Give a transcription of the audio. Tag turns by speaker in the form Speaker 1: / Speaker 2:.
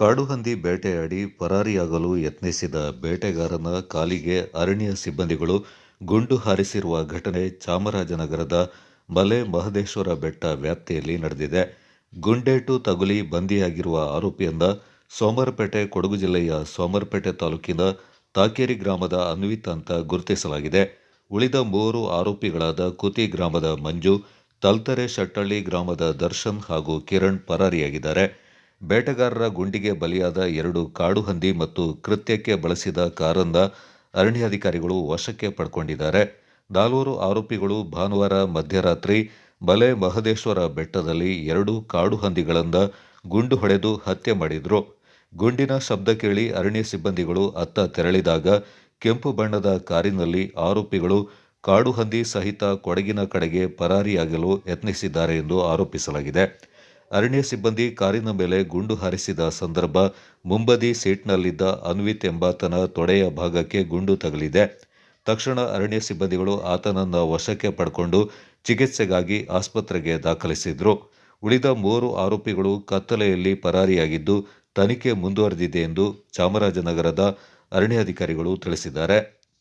Speaker 1: ಕಾಡುಹಂದಿ ಬೇಟೆಯಾಡಿ ಪರಾರಿಯಾಗಲು ಯತ್ನಿಸಿದ ಬೇಟೆಗಾರನ ಕಾಲಿಗೆ ಅರಣ್ಯ ಸಿಬ್ಬಂದಿಗಳು ಗುಂಡು ಹಾರಿಸಿರುವ ಘಟನೆ ಚಾಮರಾಜನಗರದ ಮಲೆ ಮಹದೇಶ್ವರ ಬೆಟ್ಟ ವ್ಯಾಪ್ತಿಯಲ್ಲಿ ನಡೆದಿದೆ. ಗುಂಡೇಟು ತಗುಲಿ ಬಂಧಿಯಾಗಿರುವ ಆರೋಪಿಯನ್ನ ಸೋಮರಪೇಟೆ ಕೊಡಗು ಜಿಲ್ಲೆಯ ಸೋಮರಪೇಟೆ ತಾಲೂಕಿನ ತಾಕೇರಿ ಗ್ರಾಮದ ಅನ್ವಿತ್ ಅಂತ ಗುರುತಿಸಲಾಗಿದೆ. ಉಳಿದ 3 ಆರೋಪಿಗಳಾದ ಕುತಿ ಗ್ರಾಮದ ಮಂಜು, ತಲ್ತರೆ ಶೆಟ್ಟಳ್ಳಿ ಗ್ರಾಮದ ದರ್ಶನ್ ಹಾಗೂ ಕಿರಣ್ ಪರಾರಿಯಾಗಿದ್ದಾರೆ. ಬೇಟೆಗಾರರ ಗುಂಡಿಗೆ ಬಲಿಯಾದ 2 ಕಾಡು ಹಂದಿ ಮತ್ತು ಕೃತ್ಯಕ್ಕೆ ಬಳಸಿದ ಕಾರನ್ನ ಅರಣ್ಯಾಧಿಕಾರಿಗಳು ವಶಕ್ಕೆ ಪಡ್ಕೊಂಡಿದ್ದಾರೆ. 4 ಆರೋಪಿಗಳು ಭಾನುವಾರ ಮಧ್ಯರಾತ್ರಿ ಮಲೆ ಮಹದೇಶ್ವರ ಬೆಟ್ಟದಲ್ಲಿ 2 ಕಾಡು ಹಂದಿಗಳನ್ನ ಗುಂಡು ಹೊಡೆದು ಹತ್ಯೆ ಮಾಡಿದ್ರು. ಗುಂಡಿನ ಶಬ್ದ ಕೇಳಿ ಅರಣ್ಯ ಸಿಬ್ಬಂದಿಗಳು ಅತ್ತ ತೆರಳಿದಾಗ ಕೆಂಪು ಬಣ್ಣದ ಕಾರಿನಲ್ಲಿ ಆರೋಪಿಗಳು ಕಾಡು ಹಂದಿ ಸಹಿತ ಕೊಡಗಿನ ಕಡೆಗೆ ಪರಾರಿಯಾಗಲು ಯತ್ನಿಸಿದ್ದಾರೆ ಎಂದು ಆರೋಪಿಸಲಾಗಿದೆ. ಅರಣ್ಯ ಸಿಬ್ಬಂದಿ ಕಾರಿನ ಮೇಲೆ ಗುಂಡು ಹಾರಿಸಿದ ಸಂದರ್ಭ ಮುಂಬದಿ ಸೀಟ್ನಲ್ಲಿದ್ದ ಅನ್ವಿತ್ ಎಂಬಾತನ ತೊಡೆಯ ಭಾಗಕ್ಕೆ ಗುಂಡು ತಗುಲಿದೆ. ತಕ್ಷಣ ಅರಣ್ಯ ಸಿಬ್ಬಂದಿಗಳು ಆತನನ್ನ ವಶಕ್ಕೆ ಪಡ್ಕೊಂಡು ಚಿಕಿತ್ಸೆಗಾಗಿ ಆಸ್ಪತ್ರೆಗೆ ದಾಖಲಿಸಿದ್ರು. ಉಳಿದ 3 ಆರೋಪಿಗಳು ಕತ್ತಲೆಯಲ್ಲಿ ಪರಾರಿಯಾಗಿದ್ದು ತನಿಖೆ ಮುಂದುವರೆದಿದೆ ಎಂದು ಚಾಮರಾಜನಗರದ ಅರಣ್ಯಾಧಿಕಾರಿಗಳು ತಿಳಿಸಿದ್ದಾರೆ.